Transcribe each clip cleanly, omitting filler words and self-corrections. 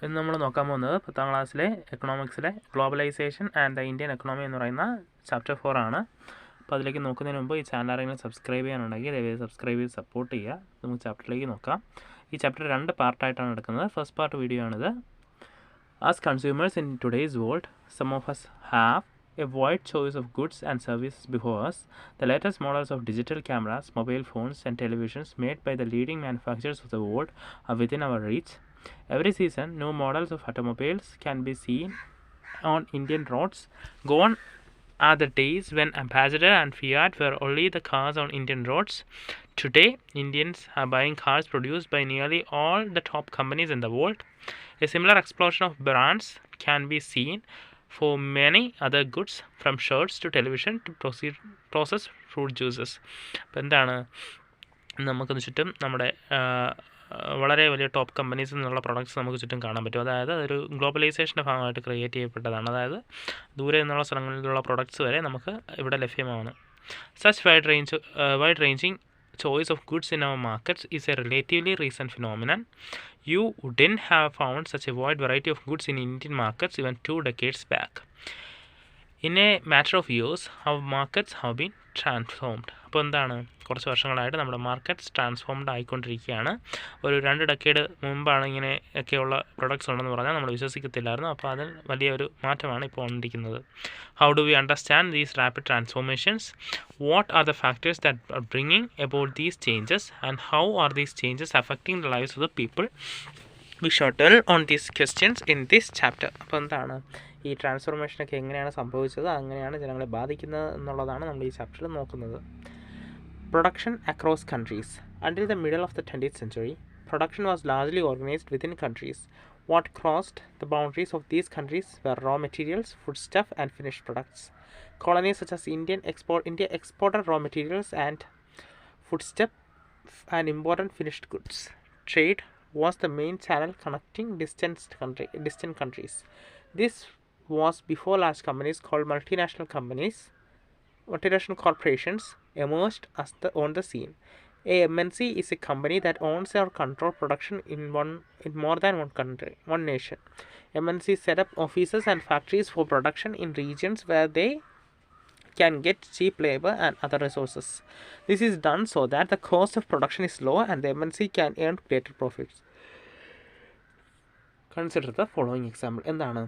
ഇന്ന് നമ്മൾ നോക്കാൻ പോകുന്നത് 10ാം ക്ലാസ്സിലെ എക്കണോമിക്സിലെ globalisation and the Indian economy എന്ന് പറയുന്ന ചാപ്റ്റർ 4 ആണ്. അപ്പോൾ അതിലേക്ക് നോക്കുന്നതിന് മുമ്പ് ഈ ചാനൽ ആരെങ്കിലും സബ്സ്ക്രൈബ് ചെയ്യാനുണ്ടെങ്കിൽ ദയവായി സബ്സ്ക്രൈബ് ചെയ്ത് സപ്പോർട്ട് ചെയ്യുക. നമുക്ക് ചാപ്റ്ററിലേക്ക് നോക്കാം. ഈ ചാപ്റ്റർ 2 പാർട്ടായിട്ടാണ് എടുക്കുന്നത്. ഫസ്റ്റ് പാർട്ട് വീഡിയോ ആണിത്. As consumers in today's world, some of us have a wide choice of goods and services before us. The latest models of digital cameras, mobile phones and televisions made by the leading manufacturers of the world are within our reach. Every season, new models of automobiles can be seen on Indian roads. Gone are the days when Ambassador and Fiat were only the cars on Indian roads. Today, Indians are buying cars produced by nearly all the top companies in the world. A similar explosion of brands can be seen for many other goods, from shirts to television to processed fruit juices. അപ്പോൾ എന്താണ് നമുക്ക് ചുറ്റും നമ്മുടെ വളരെ വലിയ top കമ്പനീസിൽ നിന്നുള്ള products നമുക്ക് ചുറ്റും കാണാൻ പറ്റും. അതായത് അതൊരു ഗ്ലോബലൈസേഷൻ്റെ ഭാഗമായിട്ട് ക്രിയേറ്റ് ചെയ്യപ്പെട്ടതാണ്. അതായത് ദൂരെ നിന്നുള്ള സ്ഥലങ്ങളിലുള്ള പ്രൊഡക്ട്സ് വരെ നമുക്ക് ഇവിടെ ലഭ്യമാണ്. Such wide ranging choice of goods in our markets is a relatively recent phenomenon. You wouldn't have found such a wide variety of goods in Indian markets even 2 decades back. In a matter of years, our markets have been transformed. അപ്പോൾ എന്താണ്, കുറച്ച് വർഷങ്ങളായിട്ട് നമ്മുടെ markets transformed ആയിക്കൊണ്ടിരിക്കുകയാണ്. ഒരു 2 decade മുമ്പാണ് ഇങ്ങനെ ഒക്കെയുള്ള പ്രൊഡക്ട്സ് ഉണ്ടെന്ന് പറഞ്ഞാൽ നമ്മൾ വിശ്വസിക്കത്തില്ലായിരുന്നു. അപ്പോൾ അതിൽ വലിയൊരു മാറ്റമാണ് ഇപ്പോൾ വന്നിരിക്കുന്നത്. How do we understand these rapid transformations? What are the factors that are bringing about these changes and how are these changes affecting the lives of the people? We shall tell on these questions in this chapter. അപ്പോൾ എന്താണ് ഈ ട്രാൻസ്ഫോർമേഷനൊക്കെ എങ്ങനെയാണ് സംഭവിച്ചത്, അങ്ങനെയാണ് ജനങ്ങളെ ബാധിക്കുന്നത് എന്നുള്ളതാണ് നമ്മൾ ഈ ചാപ്റ്ററിൽ നോക്കുന്നത്. Production across countries. Until the middle of the 20th century, production was largely organized within countries. What crossed the boundaries of these countries were raw materials, foodstuff and finished products. Colonies such as India exported raw materials and foodstuff and imported finished goods. Trade was the main channel connecting distant countries. This was before large companies called multinational corporations emerged on the scene. A MNC is a company that owns or controls production in more than one nation. MNCs set up offices and factories for production in regions where they can get cheap labor and other resources. This is done so that the cost of production is low and the MNC can earn greater profits. Consider the following example. എന്താണ്,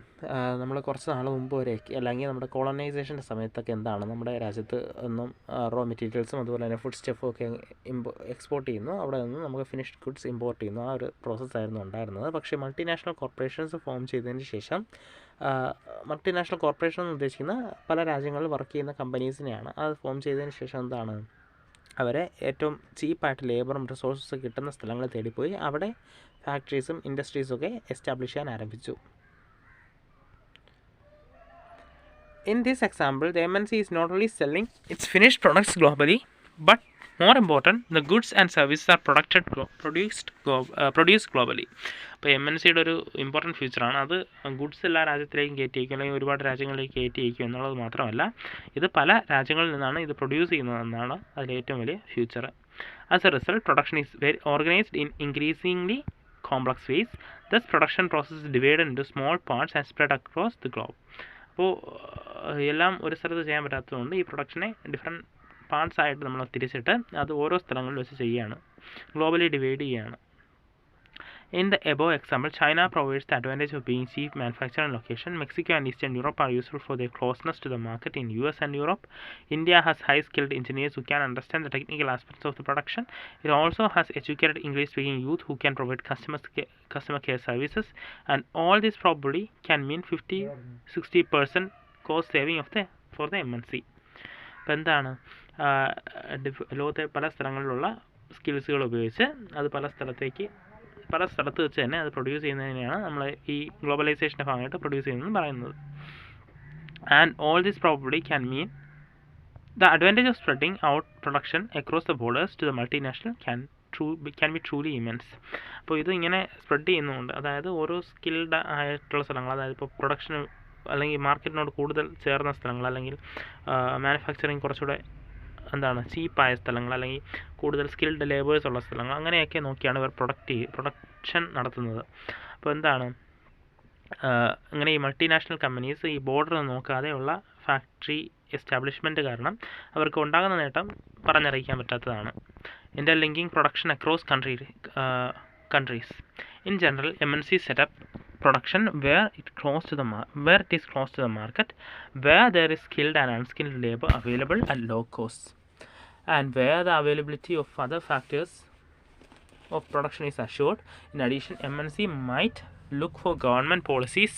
നമ്മൾ കുറച്ച് നാൾ മുമ്പ് വരെ അല്ലെങ്കിൽ നമ്മുടെ കോളനൈസേഷൻ്റെ സമയത്തൊക്കെ എന്താണ് നമ്മുടെ രാജ്യത്ത് ഒന്നും റോ മെറ്റീരിയൽസും അതുപോലെ തന്നെ ഫുഡ് സ്റ്റഫും ഒക്കെ എക്സ്പോർട്ട് ചെയ്യുന്നു. അവിടെ നിന്ന് നമുക്ക് ഫിനിഷ്ഡ് ഗുഡ്സ് ഇമ്പോർട്ട് ചെയ്യുന്നു. ആ ഒരു പ്രോസസ്സായിരുന്നു ഉണ്ടായിരുന്നത്. പക്ഷേ മൾട്ടിനാഷണൽ കോർപ്പറേഷൻസ് ഫോം ചെയ്തതിന് ശേഷം, മൾട്ടിനാഷണൽ കോർപ്പറേഷൻ എന്ന് ഉദ്ദേശിക്കുന്ന പല രാജ്യങ്ങളിൽ വർക്ക് ചെയ്യുന്ന കമ്പനീസിനെയാണ്. അത് ഫോം ചെയ്തതിന് ശേഷം എന്താണ്, അവരെ ഏറ്റവും ചീപ്പായിട്ട് ലേബറും റിസോഴ്സസ് കിട്ടുന്ന സ്ഥലങ്ങളിൽ തേടിപ്പോയി അവിടെ ഫാക്ടറീസും ഇൻഡസ്ട്രീസും ഒക്കെ എസ്റ്റാബ്ലിഷ് ചെയ്യാൻ ആരംഭിച്ചു. In this example, the MNC is not only selling its finished products globally, but more important, the goods and services are produced globally. അപ്പോൾ MNCയുടെ ഒരു ഇമ്പോർട്ടൻറ്റ് ഫീച്ചറാണ് അത് ഗുഡ്സ് എല്ലാ രാജ്യത്തിലേക്കും കയറ്റി അയക്കും, അല്ലെങ്കിൽ ഒരുപാട് രാജ്യങ്ങളിലേക്ക് കയറ്റി അയക്കും എന്നുള്ളത് മാത്രമല്ല, ഇത് പല രാജ്യങ്ങളിൽ നിന്നാണ് ഇത് പ്രൊഡ്യൂസ് ചെയ്യുന്നതെന്നാണ് അതിലെ ഏറ്റവും വലിയ future. As a result, production is very organized in increasingly complex ways. Thus, production process is divided into small parts and spread across the globe. അപ്പോൾ എല്ലാം ഒരു സ്ഥലത്ത് ചെയ്യാൻ പറ്റാത്തതുകൊണ്ട് ഈ പ്രൊഡക്ഷനെ ഡിഫറെൻറ്റ് പാർട്സ് ആയിട്ട് നമ്മൾ തിരിച്ചിട്ട് അത് ഓരോ സ്ഥലങ്ങളിൽ വെച്ച് ചെയ്യുകയാണ്, ഗ്ലോബലി ഡിവൈഡ് ചെയ്യുകയാണ്. In the above example, China provides the advantage of being cheap manufacturing location. Mexico and Eastern Europe are useful for their closeness to the market in US and Europe. India has high-skilled engineers who can understand the technical aspects of the production. It also has educated English-speaking youth who can provide customer care services. And all this probably can mean 50-60% cost saving for the MNC. അപ്പോൾ എന്താണ്, ലോകത്തെ പല സ്ഥലങ്ങളിലുള്ള സ്കിൽസുകൾ ഉപയോഗിച്ച് അത് പല സ്ഥലത്ത് വെച്ച് തന്നെ അത് പ്രൊഡ്യൂസ് ചെയ്യുന്നതിനെയാണ് നമ്മൾ ഈ ഗ്ലോബലൈസേഷൻ്റെ ഭാഗമായിട്ട് പ്രൊഡ്യൂസ് ചെയ്യുന്നതെന്ന് പറയുന്നത്. And all this probably can mean the advantage of spreading out production across the borders to the multinational can be truly immense. അപ്പോൾ ഇത് ഇങ്ങനെ സ്പ്രെഡ് ചെയ്യുന്നുണ്ട്, അതായത് ഓരോ സ്കിൽഡ് ആയിട്ടുള്ള സ്ഥലങ്ങൾ, അതായത് ഇപ്പോൾ പ്രൊഡക്ഷൻ അല്ലെങ്കിൽ മാർക്കറ്റിനോട് കൂടുതൽ ചേർന്ന സ്ഥലങ്ങൾ, അല്ലെങ്കിൽ മാനുഫാക്ചറിങ് കുറച്ചുകൂടെ എന്താണ് ചീപ്പായ സ്ഥലങ്ങൾ, അല്ലെങ്കിൽ കൂടുതൽ സ്കിൽഡ് ലേബേഴ്സ് ഉള്ള സ്ഥലങ്ങൾ, അങ്ങനെയൊക്കെ നോക്കിയാണ് ഇവർ പ്രൊഡക്ഷൻ നടത്തുന്നത്. അപ്പോൾ എന്താണ്, അങ്ങനെ ഈ മൾട്ടിനാഷണൽ കമ്പനീസ് ഈ ബോർഡർ നോക്കാതെയുള്ള ഫാക്ടറി എസ്റ്റാബ്ലിഷ്മെൻറ്റ് കാരണം അവർക്ക് ഉണ്ടാകുന്ന നേട്ടം പറഞ്ഞറിയിക്കാൻ പറ്റാത്തതാണ്. Interlinking production across countries. In general, MNCs set up production where it is close to the market, where there is skilled and unskilled labor available at low costs, and where the availability of other factors of production is assured. In addition, MNC might look for government policies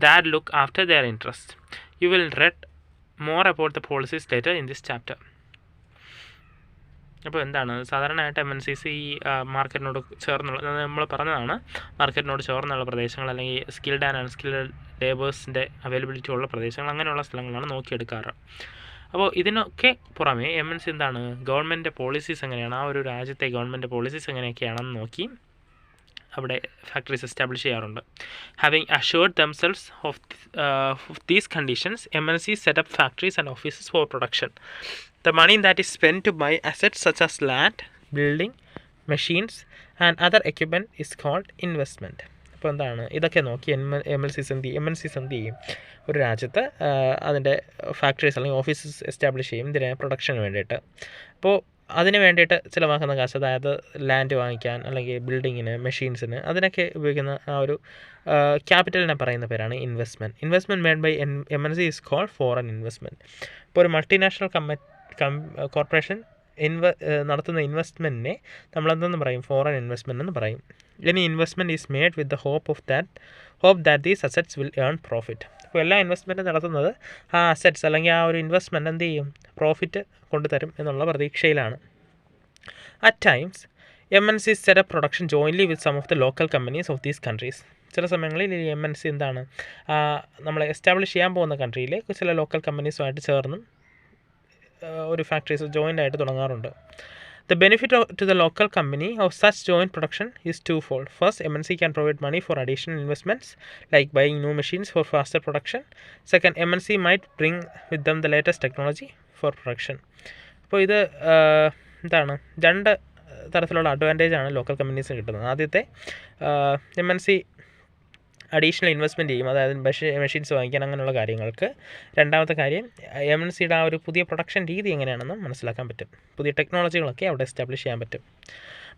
that look after their interests. You will read more about the policies later in this chapter. അപ്പോൾ എന്താണ് സാധാരണയായിട്ട് MNCs ഈ മാർക്കറ്റിനോട് ചേർന്നുള്ള, നമ്മൾ പറഞ്ഞതാണ്, മാർക്കറ്റിനോട് ചേർന്നുള്ള പ്രദേശങ്ങൾ അല്ലെങ്കിൽ സ്കിൽഡ് ആൻഡ് അൺസ്കിൽഡ് ലേബേഴ്സിൻ്റെ അവൈലബിലിറ്റി ഉള്ള പ്രദേശങ്ങൾ, അങ്ങനെയുള്ള സ്ഥലങ്ങളാണ് നോക്കിയെടുക്കാറ്. അപ്പോൾ ഇതിനൊക്കെ പുറമേ MNC എന്താണ്, ഗവൺമെൻറ് പോളിസീസ് എങ്ങനെയാണ്, ആ ഒരു രാജ്യത്തെ ഗവൺമെൻറ് പോളിസീസ് എങ്ങനെയൊക്കെയാണെന്ന് നോക്കി അവിടെ ഫാക്ടറീസ് എസ്റ്റാബ്ലിഷ് ചെയ്യാറുണ്ട്. Having assured themselves of these conditions, MNCs set up factories and offices for production. The money that is spent to buy assets such as land, building, machines and other equipment is called investment. അപ്പോൾ എന്താണ് ഇതൊക്കെ നോക്കി MNCs എന്ത് ചെയ്യും, ഒരു രാജ്യത്ത് അതിൻ്റെ factories അല്ലെങ്കിൽ ഓഫീസസ് എസ്റ്റാബ്ലിഷ് ചെയ്യും ഇതിന് പ്രൊഡക്ഷന് വേണ്ടിയിട്ട്. അപ്പോൾ അതിന് വേണ്ടിയിട്ട് ചിലവാക്കുന്ന കാശ്, അതായത് ലാൻഡ് വാങ്ങിക്കാൻ അല്ലെങ്കിൽ ബിൽഡിങ്ങിന്, മെഷീൻസിന്, അതിനൊക്കെ ഉപയോഗിക്കുന്ന ആ ഒരു ക്യാപിറ്റലിനെ പറയുന്ന പേരാണ് investment. Investment made by MNC is called foreign investment. ഇപ്പോൾ ഒരു മൾട്ടിനാഷണൽ കോർപ്പറേഷൻ നടത്തുന്ന ഇൻവെസ്റ്റ്മെൻറ്റിനെ നമ്മളെന്തെന്ന് പറയും, ഫോറിൻ ഇൻവെസ്റ്റ്മെൻറ്റ് എന്ന് പറയും. ഇനി investment is made with the hope that these assets will earn profit. അപ്പോൾ എല്ലാ ഇൻവെസ്റ്റ്മെൻറ്റും നടത്തുന്നത് ആ അസറ്റ്സ് അല്ലെങ്കിൽ ആ ഒരു ഇൻവെസ്റ്റ്മെൻറ്റ് എന്ത് ചെയ്യും, പ്രോഫിറ്റ് കൊണ്ടുതരും എന്നുള്ള പ്രതീക്ഷയിലാണ്. At times MNCs set up production jointly with some of the local companies of these countries. ചില സമയങ്ങളിൽ ഈ MNC എന്താണ്, നമ്മൾ എസ്റ്റാബ്ലിഷ് ചെയ്യാൻ പോകുന്ന കൺട്രിയിലെ ചില ലോക്കൽ കമ്പനീസുമായിട്ട് ചേർന്നും ഒരു ഫാക്ടറീസ് ജോയിൻ്റ് ആയിട്ട് തുടങ്ങാറുണ്ട്. The benefit to the local company of such joint production is twofold. First, MNC can provide money for additional investments like buying new machines for faster production. Second, MNC might bring with them the latest technology for production. അപ്പോൾ ഇത് എന്താണ്, രണ്ട് തരത്തിലുള്ള അഡ്വാൻറ്റേജാണ് local കമ്പനീസിന് കിട്ടുന്നത്. ആദ്യത്തെ, MNC additional investment ചെയ്യും, അതായത് machines വാങ്ങിക്കാൻ അങ്ങനെയുള്ള കാര്യങ്ങൾക്ക്. രണ്ടാമത്തെ കാര്യം, MNCയുടെ ആ ഒരു പുതിയ പ്രൊഡക്ഷൻ രീതി എങ്ങനെയാണെന്ന് മനസ്സിലാക്കാൻ പറ്റും, പുതിയ ടെക്നോളജികളൊക്കെ അവിടെ എസ്റ്റാബ്ലിഷ് ചെയ്യാൻ പറ്റും.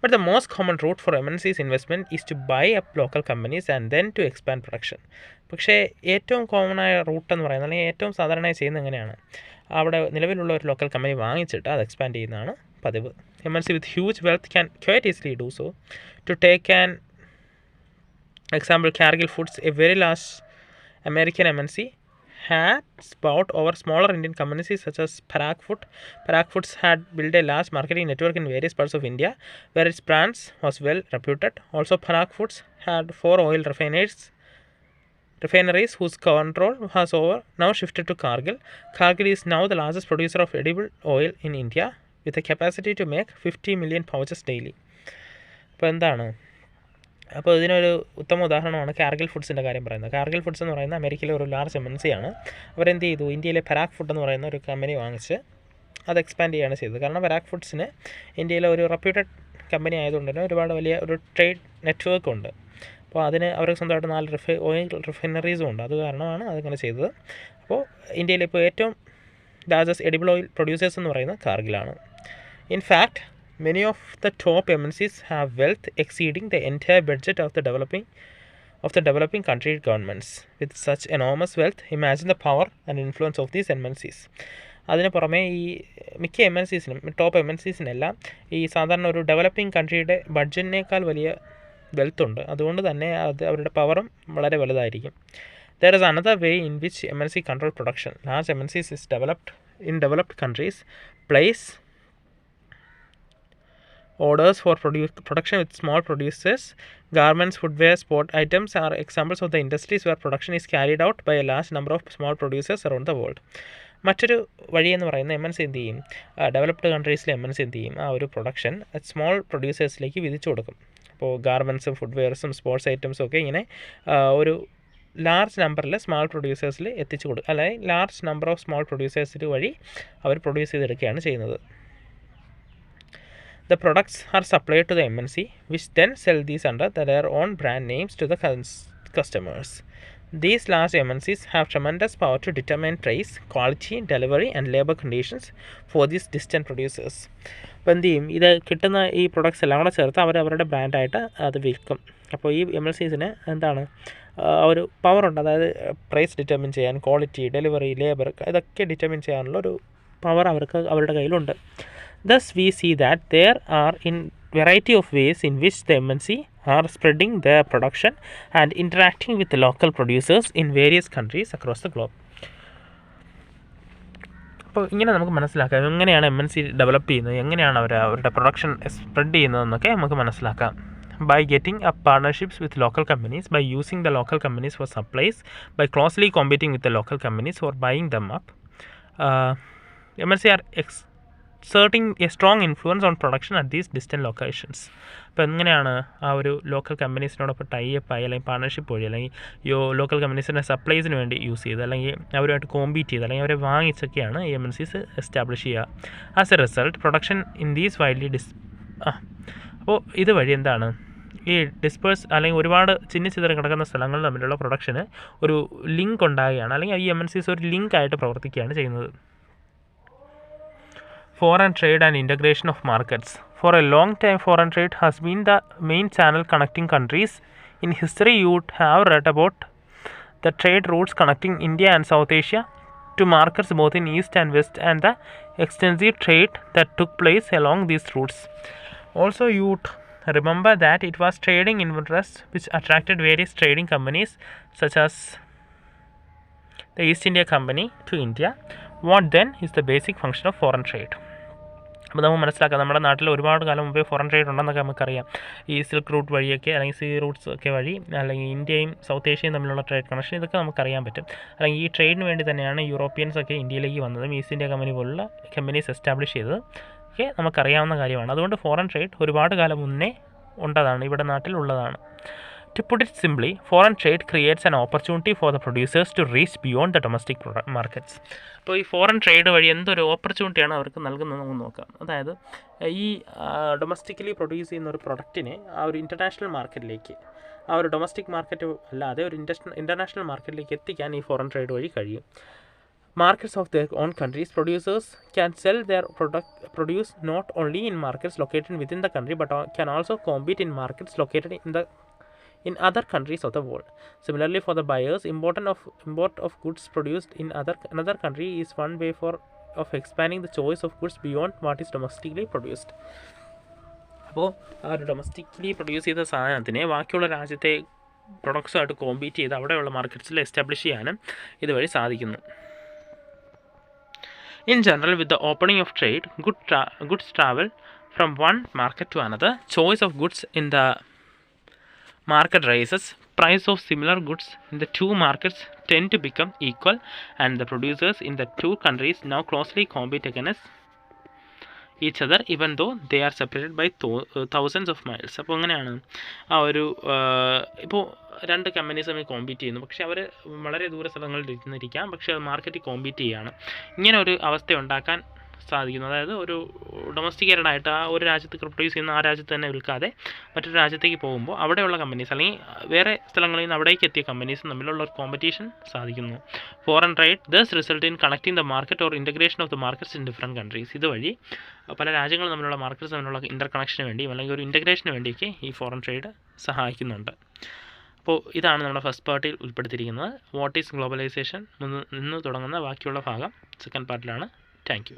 But the most common route for MNCs investment is to buy up local companies and then to expand production. പക്ഷേ ഏറ്റവും കോമണായ റൂട്ട് എന്ന് പറയുന്നത്, അല്ലെങ്കിൽ ഏറ്റവും സാധാരണയായി ചെയ്യുന്നത് എങ്ങനെയാണ്, അവിടെ നിലവിലുള്ള ഒരു ലോക്കൽ കമ്പനി വാങ്ങിച്ചിട്ട് അത് എക്സ്പാൻഡ് ചെയ്യുന്നതാണ് പതിവ്. MNC with huge wealth can quite easily do so. To take an example, Cargill Foods, a very large American MNC, had bought over smaller Indian companies such as Parag Food. Parag Foods had built a large marketing network in various parts of India where its brands was well reputed. Also, Parag Foods had 4 oil refineries whose control has now shifted to Cargill. Cargill is now the largest producer of edible oil in India with a capacity to make 50 million pouches daily. അപ്പോൾ എന്താണ്, അപ്പോൾ ഇതിനൊരു ഉത്തമ ഉദാഹരണമാണ് കാർഗിൽ ഫുഡ്സിൻ്റെ കാര്യം പറയുന്നത്. Kargil foods എന്ന് പറയുന്ന അമേരിക്കയിലെ ഒരു ലാർജ് MNC ആണ്. അവരെന്ത് ചെയ്തു, ഇന്ത്യയിലെ പരാഗ് ഫുഡ് എന്ന് പറയുന്ന ഒരു കമ്പനി വാങ്ങിച്ച് അത് എക്സ്പാൻഡ് ചെയ്യുകയാണ് ചെയ്തത്. കാരണം പരാഗ് ഫുഡ്സിന് ഇന്ത്യയിലെ ഒരു റെപ്യൂട്ടഡ് കമ്പനി ആയതുകൊണ്ട് തന്നെ ഒരുപാട് വലിയ ഒരു ട്രേഡ് നെറ്റ്വർക്ക് ഉണ്ട്. അപ്പോൾ അതിന് അവർക്ക് സ്വന്തമായിട്ട് 4 ഓയിൽ റിഫൈനറീസും ഉണ്ട്. അത് കാരണമാണ് അതിങ്ങനെ ചെയ്തത്. അപ്പോൾ ഇന്ത്യയിലെ ഇപ്പോൾ ഏറ്റവും ലാർജസ്റ്റ് എഡിബിൾ ഓയിൽ പ്രൊഡ്യൂസേഴ്സ് എന്ന് പറയുന്നത് കാർഗിലാണ്. In fact, many of the top MNCs have wealth exceeding the entire budget of the developing country governments. With such enormous wealth, imagine the power and influence of these MNCs. അതിന് പുറമെ ഈ മിക്ക MNCസിനും, top MNCസിനെല്ലാം ഈ സാധാരണ ഒരു developing കൺട്രിയുടെ ബഡ്ജറ്റിനേക്കാൾ വലിയ wealth ഉണ്ട്. അതുകൊണ്ട് തന്നെ അത് അവരുടെ പവറും വളരെ വലുതായിരിക്കും. There is another way in which MNC control production. Large MNCs is developed countries place orders for production with small producers. Garments, footwear, sport items are examples of the industries where production is carried out by a large number of small producers around the world. മറ്റൊരു വഴി എന്ന് പറയുന്നത് MNC എന്ത് ചെയ്യും, developed കൺട്രീസിലെ MNC എന്ത് ചെയ്യും, ആ ഒരു പ്രൊഡക്ഷൻ സ്മോൾ പ്രൊഡ്യൂസേഴ്സിലേക്ക് വിധിച്ചു കൊടുക്കും. അപ്പോൾ ഗാർമെൻറ്റ്സും ഫുട്വെയർസും സ്പോർട്സ് ഐറ്റംസും ഒക്കെ ഇങ്ങനെ ഒരു ലാർജ് നമ്പറിൽ സ്മോൾ പ്രൊഡ്യൂസേഴ്സിൽ എത്തിച്ചു കൊടുക്കും, അല്ലെങ്കിൽ ലാർജ് നമ്പർ ഓഫ് സ്മോൾ പ്രൊഡ്യൂസേഴ്സിന് വഴി അവർ പ്രൊഡ്യൂസ് ചെയ്തെടുക്കുകയാണ് ചെയ്യുന്നത്. The products are supplied to the MNC, which then sell these under their own brand names to the customers. These large MNCs have tremendous power to determine price, quality, delivery and labor conditions for these distant producers. അപ്പോൾ എന്ത് ചെയ്യും, ഇത് കിട്ടുന്ന ഈ products എല്ലാം കൂടെ ചേർത്ത് അവരവരുടെ ബ്രാൻഡായിട്ട് അത് വിൽക്കും. അപ്പോൾ ഈ MNCസിന് എന്താണ് ഒരു പവറുണ്ട്, അതായത് പ്രൈസ് ഡിറ്റർമിൻ ചെയ്യാൻ, ക്വാളിറ്റി, ഡെലിവറി, ലേബർ ഇതൊക്കെ ഡിറ്റർമിൻ ചെയ്യാനുള്ള ഒരു പവർ അവർക്ക് അവരുടെ കയ്യിലുണ്ട്. Thus we see that there are in variety of ways in which the MNC are spreading their production and interacting with the local producers in various countries across the globe. അപ്പോൾ ഇങ്ങനെ നമുക്ക് മനസ്സിലാക്കാം എങ്ങനെയാണ് MNC develop ചെയ്യുന്നത്, എങ്ങനെയാണ് അവരുടെ production spread ചെയ്യുന്നതെന്നൊക്കെ നമുക്ക് മനസ്സിലാക്കാം. By getting up partnerships with local companies, by using the local companies for supplies, by closely competing with the local companies or buying them up, MNC are exerting a strong influence on production at these distant locations. അപ്പോൾ എങ്ങനെയാണ് ആ ഒരു local കമ്പനീസിനോടൊപ്പം type ആയി അല്ലെങ്കിൽ partnership വഴി അല്ലെങ്കിൽ local കമ്പനീസിൻ്റെ സപ്ലൈസിന് വേണ്ടി use ചെയ്ത് അല്ലെങ്കിൽ അവരുമായിട്ട് കോമ്പീറ്റ് ചെയ്ത് അല്ലെങ്കിൽ അവരെ വാങ്ങിച്ചൊക്കെയാണ് ഈ MNCs എസ്റ്റാബ്ലിഷ് ചെയ്യുക. As A result production in these widely അപ്പോൾ ഇതുവഴി എന്താണ് ഈ ഡിസ്പേഴ്സ് അല്ലെങ്കിൽ ഒരുപാട് ചിന്നിച്ചിതറി കിടക്കുന്ന സ്ഥലങ്ങൾ തമ്മിലുള്ള പ്രൊഡക്ഷന് ഒരു ലിങ്ക് ഉണ്ടാകുകയാണ്, അല്ലെങ്കിൽ ഈ MNCs ഒരു ലിങ്കായിട്ട് പ്രവർത്തിക്കുകയാണ് ചെയ്യുന്നത്. Foreign trade and integration of markets. For a long time, foreign trade has been the main channel connecting countries. In history, you would have read about the trade routes connecting India and South Asia to markets both in East and West, and the extensive trade that took place along these routes. Also, you would remember that it was trading interests which attracted various trading companies such as the East India Company to India. What then is the basic function of foreign trade? അപ്പോൾ നമുക്ക് മനസ്സിലാക്കാം, നമ്മുടെ നാട്ടിൽ ഒരുപാട് കാലം മുമ്പേ foreign trade ഉണ്ടെന്നൊക്കെ നമുക്കറിയാം. ഈ സിൽക്ക് റൂട്ട് വഴിയൊക്കെ അല്ലെങ്കിൽ സീ റൂട്ട്സ് ഒക്കെ വഴി അല്ലെങ്കിൽ ഇന്ത്യയും സൗത്ത് ഏഷ്യയും തമ്മിലുള്ള ട്രേഡ് കണക്ഷൻ ഇതൊക്കെ നമുക്കറിയാൻ പറ്റും. അല്ലെങ്കിൽ ഈ ട്രേഡിന് വേണ്ടി തന്നെയാണ് യൂറോപ്യൻസ് ഒക്കെ ഇന്ത്യയിലേക്ക് വന്നതും ഈസ്റ്റ് ഇന്ത്യ കമ്പനി പോലുള്ള കമ്പനീസ് എസ്റ്റാബ്ലിഷ് ചെയ്തത് ഒക്കെ നമുക്കറിയാവുന്ന കാര്യമാണ്. അതുകൊണ്ട് ഫോറിൻ ട്രേഡ് ഒരുപാട് കാലം മുന്നേ ഉണ്ടതാണ്, ഇവിടെ നാട്ടിൽ ഉള്ളതാണ്. To put it simply, foreign trade creates an opportunity for the producers to reach beyond the domestic markets. അപ്പോൾ ഈ ഫോറിൻ ട്രേഡ് വഴി എന്തൊരു ഓപ്പർച്യൂണിറ്റിയാണ് അവർക്ക് നൽകുന്നത് നമുക്ക് നോക്കാം. അതായത് ഈ ഡൊമസ്റ്റിക്കലി പ്രൊഡ്യൂസ് ചെയ്യുന്ന ഒരു പ്രൊഡക്റ്റിനെ ആ ഒരു ഇൻ്റർനാഷണൽ മാർക്കറ്റിലേക്ക്, ആ ഒരു ഡൊമസ്റ്റിക് മാർക്കറ്റ് അല്ലാതെ ഒരു ഇൻ്റർനാഷണൽ മാർക്കറ്റിലേക്ക് എത്തിക്കാൻ ഈ ഫോറിൻ ട്രേഡ് വഴി കഴിയും. Markets of their own countries, producers can sell their produce not only in markets located within the country but can also compete in markets located in other countries of the world. Similarly, for the buyers, import of goods produced in another country is one way of expanding the choice of goods beyond what is domestically produced. അപ്പോൾ ആ ഒരു domestically produce ചെയ്ത സാധനത്തിനെ ബാക്കിയുള്ള രാജ്യത്തെ പ്രൊഡക്ട്സുമായിട്ട് compete ചെയ്ത് അവിടെയുള്ള മാർക്കറ്റ്സിൽ establish ചെയ്യാനും ഇതുവഴി സാധിക്കുന്നു. In general, with the opening of trade, goods travel from one market to another. Choice of goods in the market rises. Price of similar goods in the two markets tend to become equal, and the producers in the two countries now closely compete against each other, even though they are separated by thousands of miles. അപ്പോൾ അങ്ങനെയാണ് ആ ഒരു ഇപ്പോൾ രണ്ട് companies തമ്മിൽ compete ചെയ്യുന്നു, പക്ഷേ അവർ വളരെ ദൂര സ്ഥലങ്ങളിൽ ഇരുന്നിരിക്കാം, പക്ഷേ അത് മാർക്കറ്റിൽ കോമ്പീറ്റ് ചെയ്യുകയാണ്. ഇങ്ങനെ ഒരു അവസ്ഥ ഉണ്ടാക്കാൻ സാധിക്കുന്നു. അതായത് ഒരു ഡൊമസ്റ്റിക്കേറ്റഡ് ആയിട്ട് ആ ഒരു രാജ്യത്ത് പ്രൊഡ്യൂസ് ചെയ്യുന്ന ആ രാജ്യത്ത് തന്നെ വിൽക്കാതെ മറ്റൊരു രാജ്യത്തേക്ക് പോകുമ്പോൾ അവിടെയുള്ള കമ്പനീസ് അല്ലെങ്കിൽ വേറെ സ്ഥലങ്ങളിൽ നിന്ന് അവിടേക്ക് എത്തിയ കമ്പനീസും തമ്മിലുള്ള ഒരു കോമ്പറ്റീഷൻ സാധിക്കുന്നു. Foreign trade thus result in connecting the market or integration of the markets in different countries. ഇതുവഴി പല രാജ്യങ്ങൾ തമ്മിലുള്ള മാർക്കറ്റ്സ് തമ്മിലുള്ള ഇൻ്റർ കണക്ഷന് വേണ്ടിയും അല്ലെങ്കിൽ ഒരു ഇൻ്റഗ്രേഷന് വേണ്ടിയൊക്കെ ഈ ഫോറിൻ ട്രേഡ് സഹായിക്കുന്നുണ്ട്. അപ്പോൾ ഇതാണ് നമ്മുടെ ഫസ്റ്റ് പാർട്ടിൽ ഉൾപ്പെടുത്തിയിരിക്കുന്നത്. വാട്ട് ഈസ് ഗ്ലോബലൈസേഷൻ നിന്ന് തുടങ്ങുന്ന ബാക്കിയുള്ള ഭാഗം സെക്കൻഡ് പാർട്ടിലാണ്. Thank you.